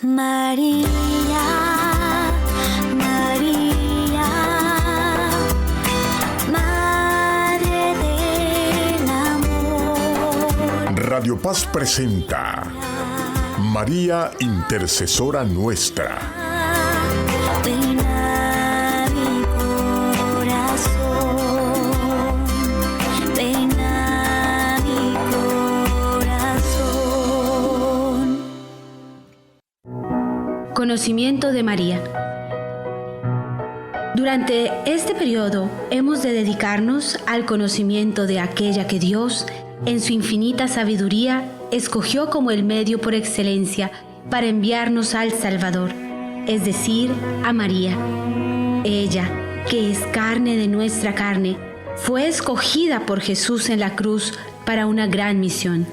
María, María, Madre del Amor. Radio Paz presenta María, Intercesora Nuestra. Ven a mi corazón, ven a mi corazón. Conocimiento de María. Durante este periodo hemos de dedicarnos al conocimiento de aquella que Dios, en su infinita sabiduría, escogió como el medio por excelencia para enviarnos al Salvador, es decir, a María. Ella, que es carne de nuestra carne, fue escogida por Jesús en la cruz para una gran misión: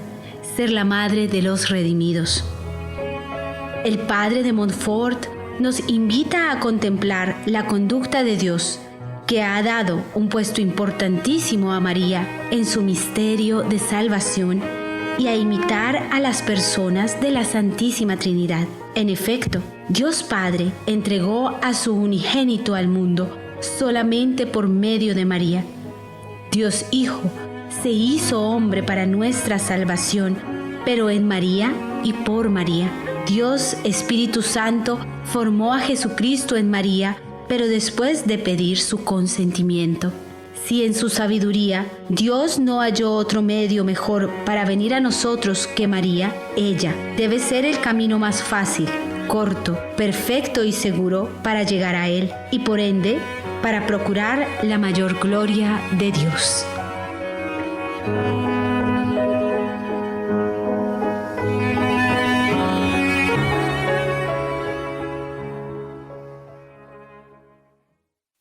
ser la madre de los redimidos. El padre de Montfort nos invita a contemplar la conducta de Dios, que ha dado un puesto importantísimo a María en su misterio de salvación, y a imitar a las personas de la Santísima Trinidad. En efecto, Dios Padre entregó a su unigénito al mundo solamente por medio de María. Dios Hijo se hizo hombre para nuestra salvación, pero en María y por María. Dios Espíritu Santo formó a Jesucristo en María, pero después de pedir su consentimiento. Si en su sabiduría Dios no halló otro medio mejor para venir a nosotros que María, ella debe ser el camino más fácil, corto, perfecto y seguro para llegar a Él y por ende para procurar la mayor gloria de Dios.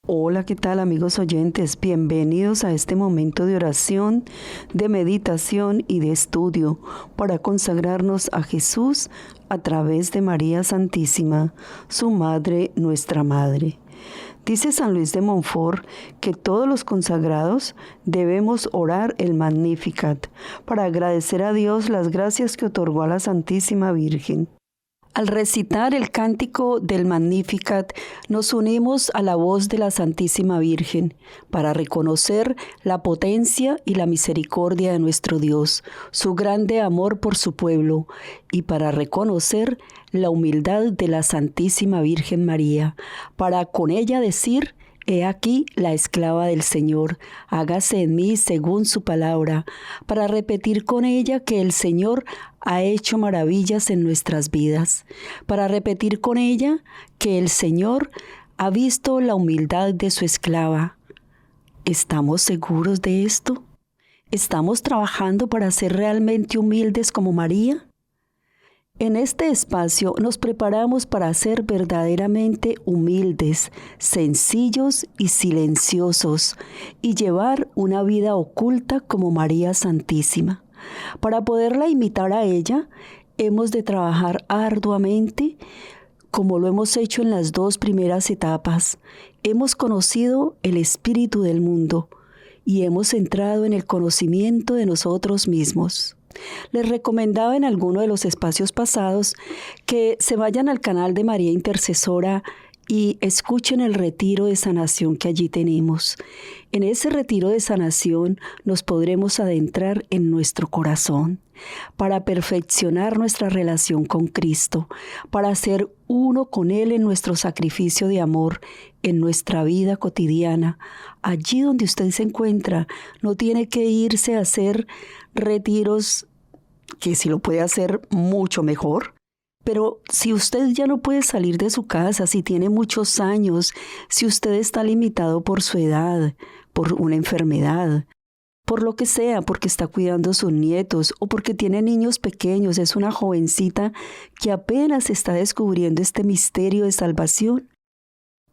Hola, ¿qué tal amigos oyentes? Bienvenidos a este momento de oración, de meditación y de estudio para consagrarnos a Jesús a través de María Santísima, su Madre, nuestra Madre. Dice San Luis de Montfort que todos los consagrados debemos orar el Magnificat para agradecer a Dios las gracias que otorgó a la Santísima Virgen. Al recitar el cántico del Magnificat, nos unimos a la voz de la Santísima Virgen para reconocer la potencia y la misericordia de nuestro Dios, su grande amor por su pueblo, y para reconocer la humildad de la Santísima Virgen María, para con ella decir: He aquí la esclava del Señor, hágase en mí según su palabra, para repetir con ella que el Señor ha hecho maravillas en nuestras vidas, para repetir con ella que el Señor ha visto la humildad de su esclava. ¿Estamos seguros de esto? ¿Estamos trabajando para ser realmente humildes como María? En este espacio nos preparamos para ser verdaderamente humildes, sencillos y silenciosos, y llevar una vida oculta como María Santísima. Para poderla imitar a ella, hemos de trabajar arduamente, como lo hemos hecho en las dos primeras etapas. Hemos conocido el espíritu del mundo y hemos entrado en el conocimiento de nosotros mismos. Les recomendaba en alguno de los espacios pasados que se vayan al canal de María Intercesora y escuchen el retiro de sanación que allí tenemos. En ese retiro de sanación nos podremos adentrar en nuestro corazón para perfeccionar nuestra relación con Cristo, para ser uno con Él en nuestro sacrificio de amor, en nuestra vida cotidiana. Allí donde usted se encuentra, no tiene que irse a hacer retiros, que si lo puede hacer mucho mejor. Pero si usted ya no puede salir de su casa, si tiene muchos años, si usted está limitado por su edad, por una enfermedad, por lo que sea, porque está cuidando a sus nietos o porque tiene niños pequeños, es una jovencita que apenas está descubriendo este misterio de salvación,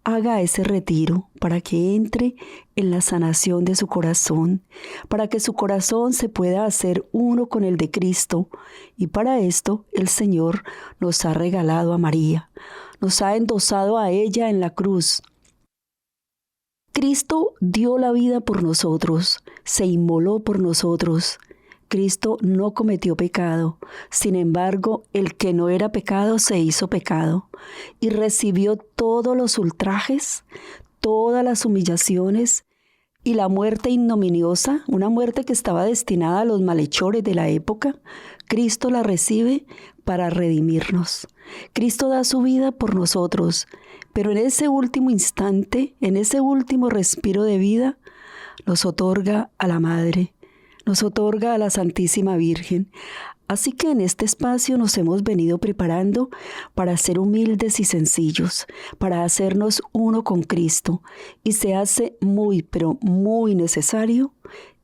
haga ese retiro para que entre en la sanación de su corazón, para que su corazón se pueda hacer uno con el de Cristo. Y para esto el Señor nos ha regalado a María, nos ha endosado a ella en la cruz. Cristo dio la vida por nosotros, se inmoló por nosotros. Cristo no cometió pecado. Sin embargo, el que no era pecado se hizo pecado y recibió todos los ultrajes, todas las humillaciones y la muerte ignominiosa, una muerte que estaba destinada a los malhechores de la época. Cristo la recibe para redimirnos. Cristo da su vida por nosotros, pero en ese último instante, en ese último respiro de vida, nos otorga a la Madre, nos otorga a la Santísima Virgen. Así que en este espacio nos hemos venido preparando para ser humildes y sencillos, para hacernos uno con Cristo, y se hace muy, pero muy necesario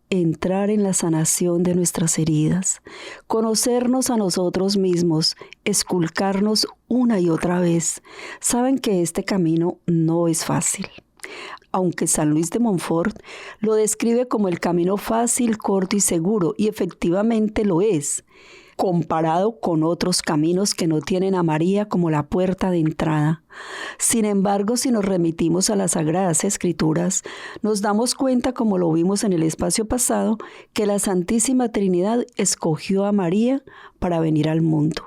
entrar en la sanación de nuestras heridas, conocernos a nosotros mismos, esculcarnos una y otra vez. Saben que este camino no es fácil. Aunque San Luis de Montfort lo describe como el camino fácil, corto y seguro, y efectivamente lo es, comparado con otros caminos que no tienen a María como la puerta de entrada. Sin embargo, si nos remitimos a las Sagradas Escrituras, nos damos cuenta, como lo vimos en el espacio pasado, que la Santísima Trinidad escogió a María para venir al mundo.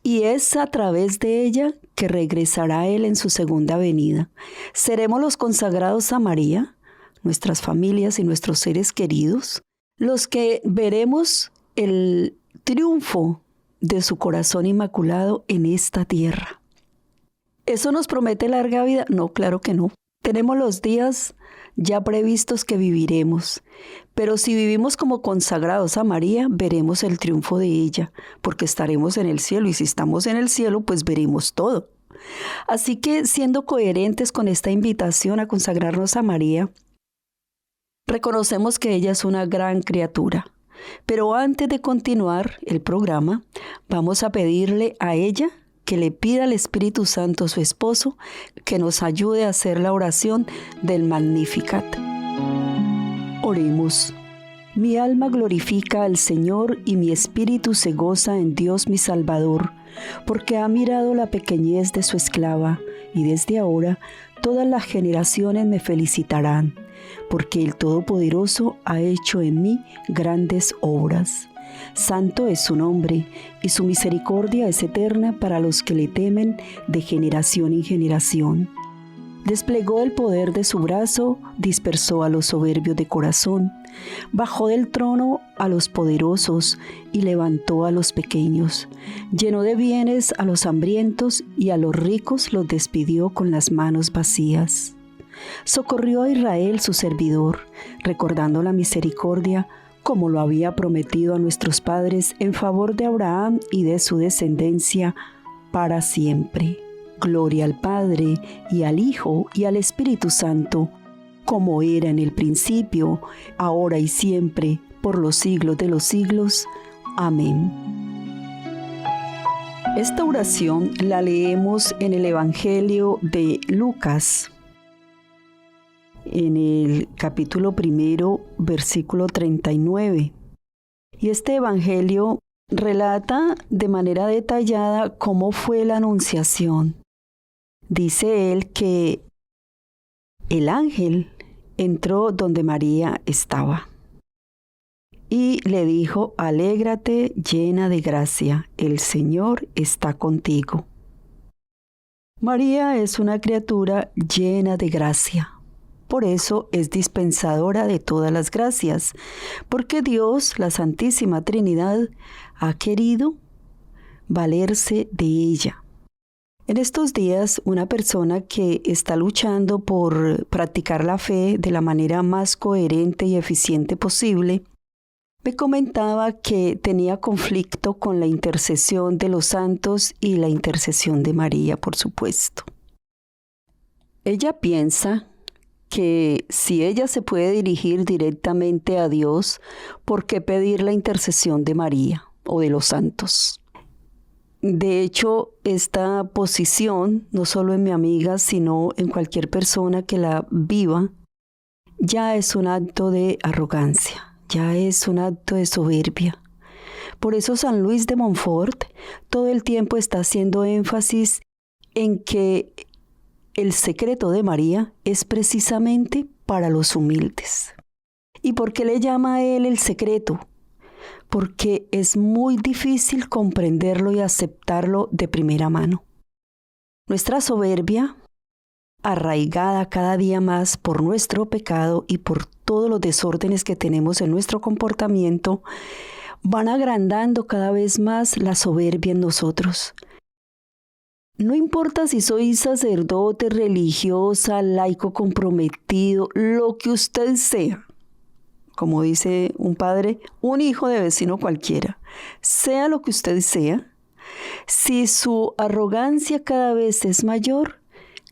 Y es a través de ella que regresará a Él en su segunda venida. Seremos los consagrados a María, nuestras familias y nuestros seres queridos, los que veremos el triunfo de su corazón inmaculado en esta tierra. ¿Eso nos promete larga vida? No, claro que no. Tenemos los días ya previstos que viviremos, pero si vivimos como consagrados a María, veremos el triunfo de ella, porque estaremos en el cielo, y si estamos en el cielo, pues veremos todo. Así que, siendo coherentes con esta invitación a consagrarnos a María, reconocemos que ella es una gran criatura. Pero antes de continuar el programa, vamos a pedirle a ella que le pida al Espíritu Santo, su esposo, que nos ayude a hacer la oración del Magnificat. Oremos. Mi alma glorifica al Señor y mi espíritu se goza en Dios mi Salvador, porque ha mirado la pequeñez de su esclava, y desde ahora todas las generaciones me felicitarán, porque el Todopoderoso ha hecho en mí grandes obras. Santo es su nombre, y su misericordia es eterna para los que le temen de generación en generación. Desplegó el poder de su brazo, dispersó a los soberbios de corazón, bajó del trono a los poderosos y levantó a los pequeños. Llenó de bienes a los hambrientos y a los ricos los despidió con las manos vacías. Socorrió a Israel su servidor, recordando la misericordia como lo había prometido a nuestros padres en favor de Abraham y de su descendencia para siempre. Gloria al Padre, y al Hijo, y al Espíritu Santo, como era en el principio, ahora y siempre, por los siglos de los siglos. Amén. Esta oración la leemos en el Evangelio de Lucas, en el capítulo 1, versículo 39. Y este Evangelio relata de manera detallada cómo fue la anunciación. Dice él que el ángel entró donde María estaba y le dijo: alégrate llena de gracia, el Señor está contigo. María es una criatura llena de gracia. Por eso es dispensadora de todas las gracias, porque Dios, la Santísima Trinidad, ha querido valerse de ella. En estos días, una persona que está luchando por practicar la fe de la manera más coherente y eficiente posible, me comentaba que tenía conflicto con la intercesión de los santos y la intercesión de María, por supuesto. Ella piensa que si ella se puede dirigir directamente a Dios, ¿por qué pedir la intercesión de María o de los santos? De hecho, esta posición, no solo en mi amiga, sino en cualquier persona que la viva, ya es un acto de arrogancia, ya es un acto de soberbia. Por eso San Luis de Montfort todo el tiempo está haciendo énfasis en que el secreto de María es precisamente para los humildes. ¿Y por qué le llama a él el secreto? porque es muy difícil comprenderlo y aceptarlo de primera mano. Nuestra soberbia, arraigada cada día más por nuestro pecado y por todos los desórdenes que tenemos en nuestro comportamiento, van agrandando cada vez más la soberbia en nosotros. No importa si soy sacerdote, religiosa, laico comprometido, lo que usted sea. Como dice un padre, un hijo de vecino cualquiera. Sea lo que usted sea, si su arrogancia cada vez es mayor,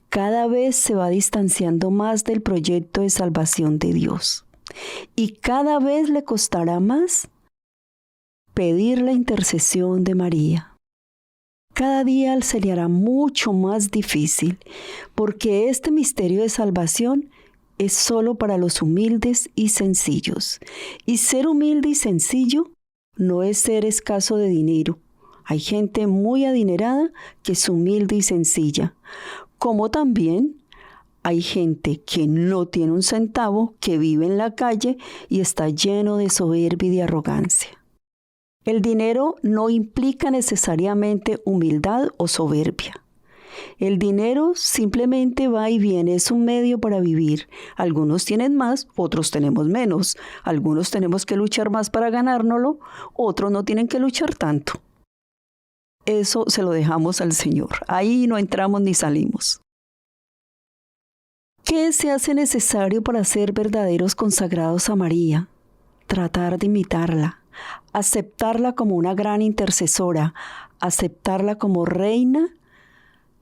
cada vez se va distanciando más del proyecto de salvación de Dios. Y cada vez le costará más pedir la intercesión de María. Cada día se le hará mucho más difícil, porque este misterio de salvación es solo para los humildes y sencillos. Y ser humilde y sencillo no es ser escaso de dinero. Hay gente muy adinerada que es humilde y sencilla, como también hay gente que no tiene un centavo, que vive en la calle y está lleno de soberbia y de arrogancia. El dinero no implica necesariamente humildad o soberbia. El dinero simplemente va y viene, es un medio para vivir. Algunos tienen más, otros tenemos menos. Algunos tenemos que luchar más para ganárnoslo, otros no tienen que luchar tanto. Eso se lo dejamos al Señor. Ahí no entramos ni salimos. ¿Qué se hace necesario para ser verdaderos consagrados a María? Tratar de imitarla. Aceptarla como una gran intercesora, aceptarla como reina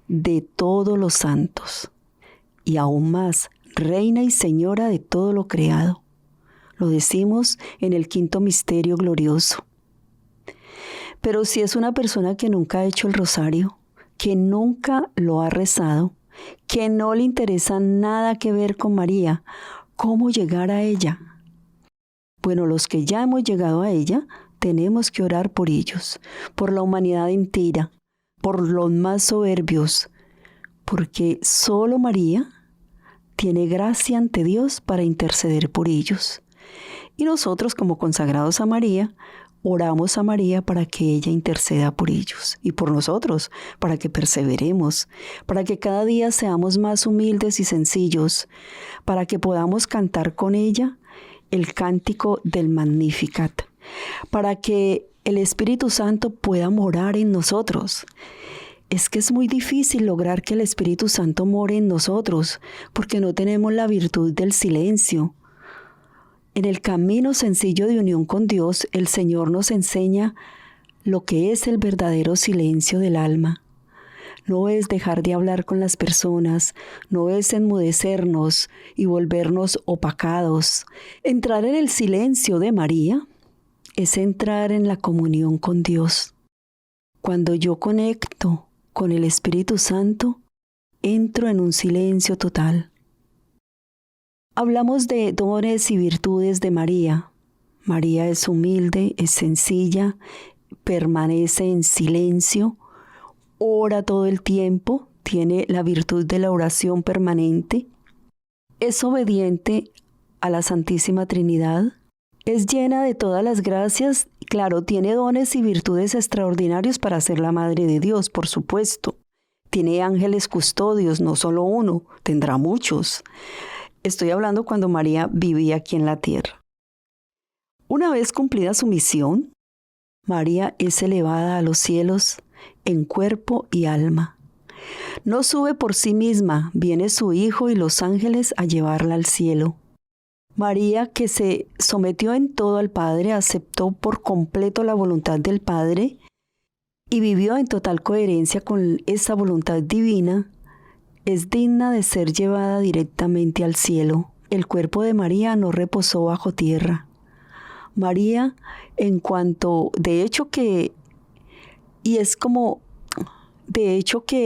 de todos los santos y aún más, reina y señora de todo lo creado. Lo decimos en el quinto misterio glorioso. Pero si es una persona que nunca ha hecho el rosario, que nunca lo ha rezado, que no le interesa nada que ver con María, ¿cómo llegar a ella? Bueno, los que ya hemos llegado a ella, tenemos que orar por ellos, por la humanidad entera, por los más soberbios, porque solo María tiene gracia ante Dios para interceder por ellos. Y nosotros, como consagrados a María, oramos a María para que ella interceda por ellos y por nosotros, para que perseveremos, para que cada día seamos más humildes y sencillos, para que podamos cantar con ella el cántico del Magnificat, para que el Espíritu Santo pueda morar en nosotros. Es que es muy difícil lograr que el Espíritu Santo more en nosotros, porque no tenemos la virtud del silencio. En el camino sencillo de unión con Dios, el Señor nos enseña lo que es el verdadero silencio del alma. No es dejar de hablar con las personas, no es enmudecernos y volvernos opacados. Entrar en el silencio de María es entrar en la comunión con Dios. Cuando yo conecto con el Espíritu Santo, entro en un silencio total. Hablamos de dones y virtudes de María. María es humilde, es sencilla, permanece en silencio, ora todo el tiempo, tiene la virtud de la oración permanente, es obediente a la Santísima Trinidad, es llena de todas las gracias, claro, tiene dones y virtudes extraordinarios para ser la Madre de Dios, por supuesto. Tiene ángeles custodios, no solo uno, tendrá muchos. Estoy hablando cuando María vivía aquí en la tierra. Una vez cumplida su misión, María es elevada a los cielos en cuerpo y alma. No sube por sí misma, viene su Hijo y los ángeles a llevarla al cielo. María, que se sometió en todo al Padre, aceptó por completo la voluntad del Padre y vivió en total coherencia con esa voluntad divina, es digna de ser llevada directamente al cielo. El cuerpo de María no reposó bajo tierra. María, de hecho que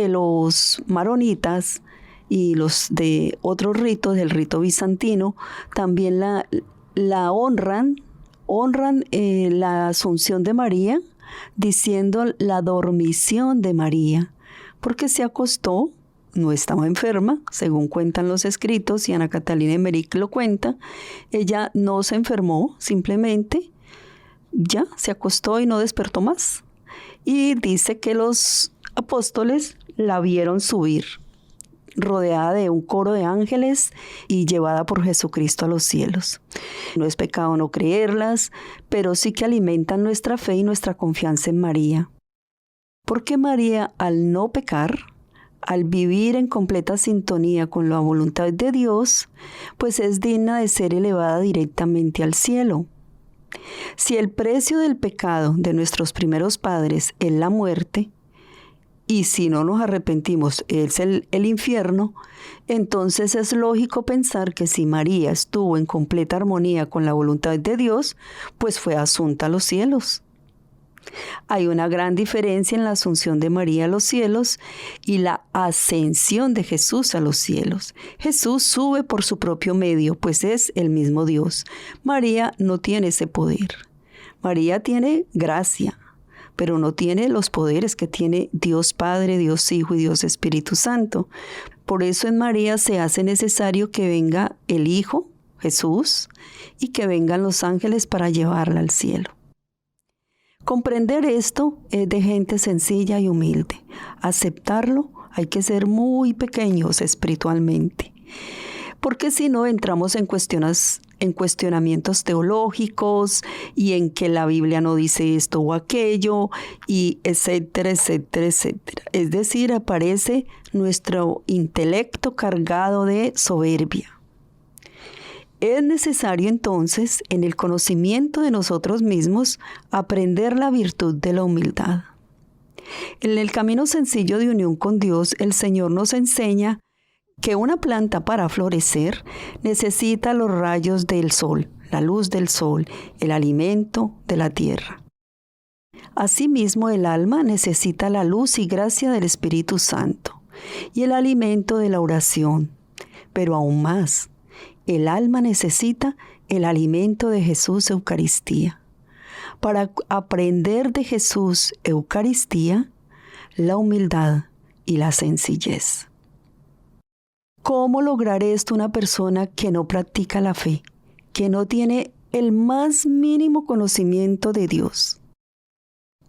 los maronitas y los de otros ritos, del rito bizantino, también la honran la asunción de María, diciendo la dormición de María, porque se acostó, no estaba enferma, según cuentan los escritos, y Ana Catalina Emmerich lo cuenta. Ella no se enfermó, simplemente ya se acostó y no despertó más. Y dice que los apóstoles la vieron subir, rodeada de un coro de ángeles y llevada por Jesucristo a los cielos. No es pecado no creerlas, pero sí que alimentan nuestra fe y nuestra confianza en María. Porque María, al no pecar, al vivir en completa sintonía con la voluntad de Dios, pues es digna de ser elevada directamente al cielo. Si el precio del pecado de nuestros primeros padres es la muerte, y si no nos arrepentimos es el infierno, entonces es lógico pensar que si María estuvo en completa armonía con la voluntad de Dios, pues fue asunta a los cielos. Hay una gran diferencia en la asunción de María a los cielos y la ascensión de Jesús a los cielos. Jesús sube por su propio medio, pues es el mismo Dios. María no tiene ese poder. María tiene gracia, pero no tiene los poderes que tiene Dios Padre, Dios Hijo y Dios Espíritu Santo. Por eso en María se hace necesario que venga el Hijo, Jesús, y que vengan los ángeles para llevarla al cielo. Comprender esto es de gente sencilla y humilde. Aceptarlo, hay que ser muy pequeños espiritualmente. Porque si no entramos en cuestionamientos teológicos y en que la Biblia no dice esto o aquello, y etcétera, etcétera, etcétera. Es decir, aparece nuestro intelecto cargado de soberbia. Es necesario entonces, en el conocimiento de nosotros mismos, aprender la virtud de la humildad. En el camino sencillo de unión con Dios, el Señor nos enseña que una planta para florecer necesita los rayos del sol, la luz del sol, el alimento de la tierra. Asimismo, el alma necesita la luz y gracia del Espíritu Santo y el alimento de la oración, pero aún más, el alma necesita el alimento de Jesús Eucaristía. Para aprender de Jesús Eucaristía, la humildad y la sencillez. ¿Cómo lograr esto una persona que no practica la fe, que no tiene el más mínimo conocimiento de Dios?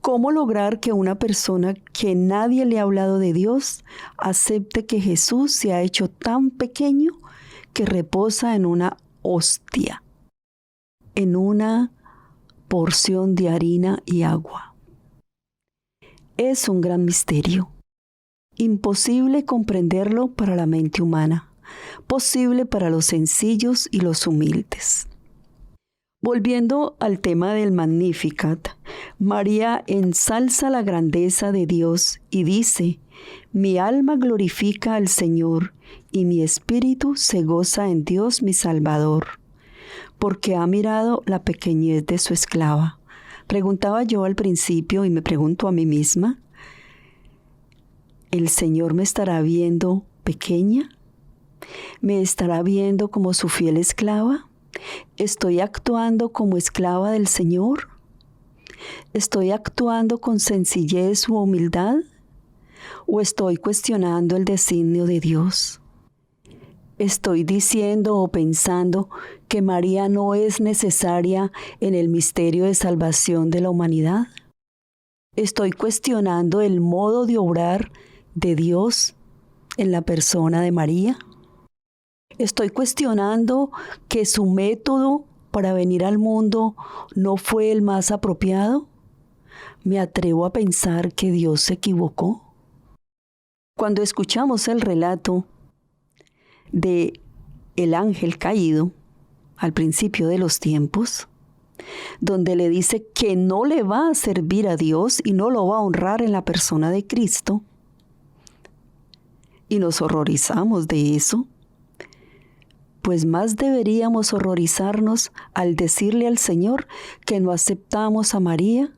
¿Cómo lograr que una persona que nadie le ha hablado de Dios acepte que Jesús se ha hecho tan pequeño que reposa en una hostia, en una porción de harina y agua? Es un gran misterio. Imposible comprenderlo para la mente humana, posible para los sencillos y los humildes. Volviendo al tema del Magnificat, María ensalza la grandeza de Dios y dice: mi alma glorifica al Señor y mi espíritu se goza en Dios mi Salvador, porque ha mirado la pequeñez de su esclava. Preguntaba yo al principio y me pregunto a mí misma, ¿el Señor me estará viendo pequeña? ¿Me estará viendo como su fiel esclava? ¿Estoy actuando como esclava del Señor? ¿Estoy actuando con sencillez u humildad? ¿O estoy cuestionando el designio de Dios? ¿Estoy diciendo o pensando que María no es necesaria en el misterio de salvación de la humanidad? ¿Estoy cuestionando el modo de obrar de Dios en la persona de María? ¿Estoy cuestionando que su método para venir al mundo no fue el más apropiado? ¿Me atrevo a pensar que Dios se equivocó? Cuando escuchamos el relato de el ángel caído al principio de los tiempos, donde le dice que no le va a servir a Dios y no lo va a honrar en la persona de Cristo, y nos horrorizamos de eso, pues más deberíamos horrorizarnos al decirle al Señor que no aceptamos a María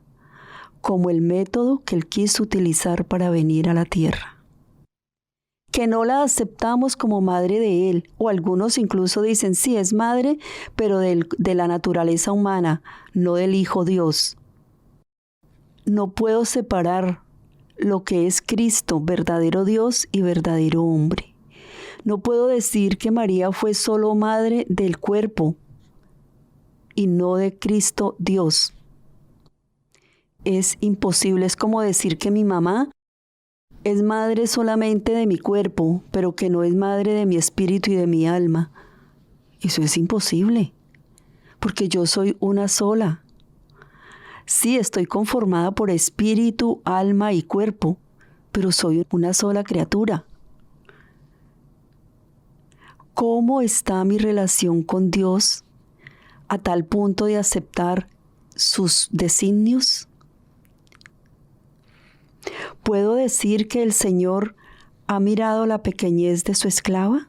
como el método que Él quiso utilizar para venir a la tierra. Que no la aceptamos como madre de Él, o algunos incluso dicen, sí, es madre, pero de la naturaleza humana, no del Hijo Dios. No puedo separar lo que es Cristo, verdadero Dios y verdadero hombre. No puedo decir que María fue solo madre del cuerpo y no de Cristo Dios. es imposible. Es como decir que mi mamá es madre solamente de mi cuerpo, pero que no es madre de mi espíritu y de mi alma. Eso es imposible, porque yo soy una sola. Sí, estoy conformada por espíritu, alma y cuerpo, pero soy una sola criatura. ¿Cómo está mi relación con Dios a tal punto de aceptar sus designios? ¿Puedo decir que el Señor ha mirado la pequeñez de su esclava?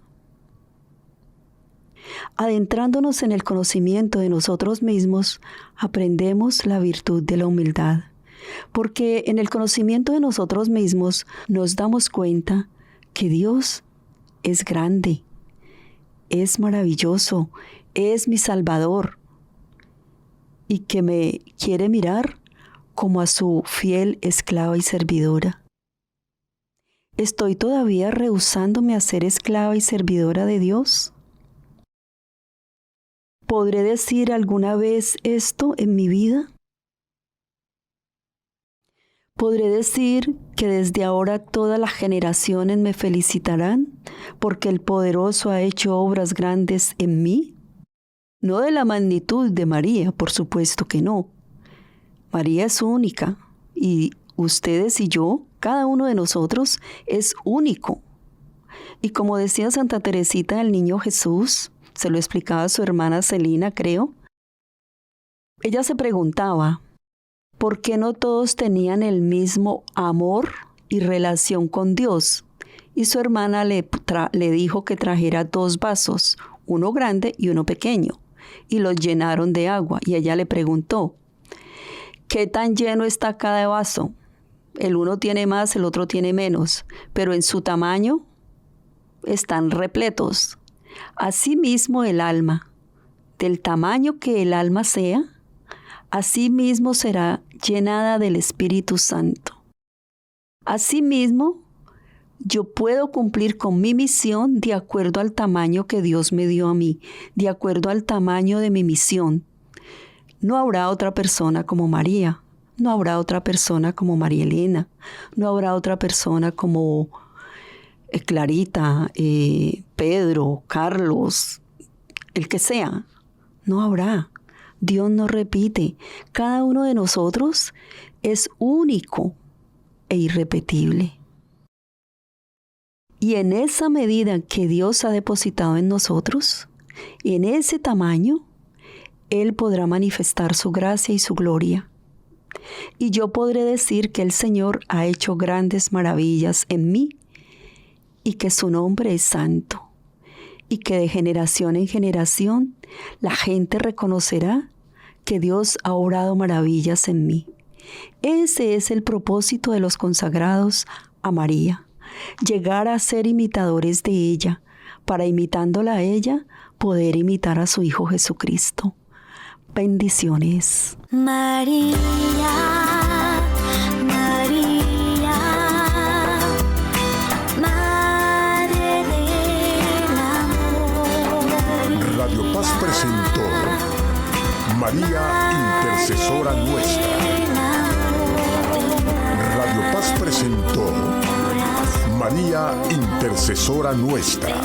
Adentrándonos en el conocimiento de nosotros mismos, aprendemos la virtud de la humildad, porque en el conocimiento de nosotros mismos nos damos cuenta que Dios es grande, es maravilloso, es mi Salvador, y que me quiere mirar como a su fiel esclava y servidora. ¿Estoy todavía rehusándome a ser esclava y servidora de Dios? ¿Podré decir alguna vez esto en mi vida? ¿Podré decir que desde ahora todas las generaciones me felicitarán porque el Poderoso ha hecho obras grandes en mí? No de la magnitud de María, por supuesto que no. María es única y ustedes y yo, cada uno de nosotros, es único. Y como decía Santa Teresita del Niño Jesús, se lo explicaba a su hermana Celina, creo, ella se preguntaba, ¿por qué no todos tenían el mismo amor y relación con Dios? Y su hermana le dijo que trajera 2 vasos, uno grande y uno pequeño, y los llenaron de agua. Y ella le preguntó, ¿qué tan lleno está cada vaso? El uno tiene más, el otro tiene menos, pero en su tamaño están repletos. Asimismo el alma, del tamaño que el alma sea, asimismo será llenada del Espíritu Santo. Asimismo, yo puedo cumplir con mi misión de acuerdo al tamaño que Dios me dio a mí, de acuerdo al tamaño de mi misión. No habrá otra persona como María, no habrá otra persona como María Elena, no habrá otra persona como Clarita, Pedro, Carlos, el que sea. No habrá. Dios no repite. Cada uno de nosotros es único e irrepetible. Y en esa medida que Dios ha depositado en nosotros, en ese tamaño, Él podrá manifestar su gracia y su gloria. Y yo podré decir que el Señor ha hecho grandes maravillas en mí y que su nombre es santo. Y que de generación en generación la gente reconocerá que Dios ha obrado maravillas en mí. Ese es el propósito de los consagrados a María, llegar a ser imitadores de ella, para imitándola a ella, poder imitar a su Hijo Jesucristo. Bendiciones. María, María, Madre del Amor. Radio Paz presentó María Intercesora Nuestra. Radio Paz presentó María Intercesora Nuestra.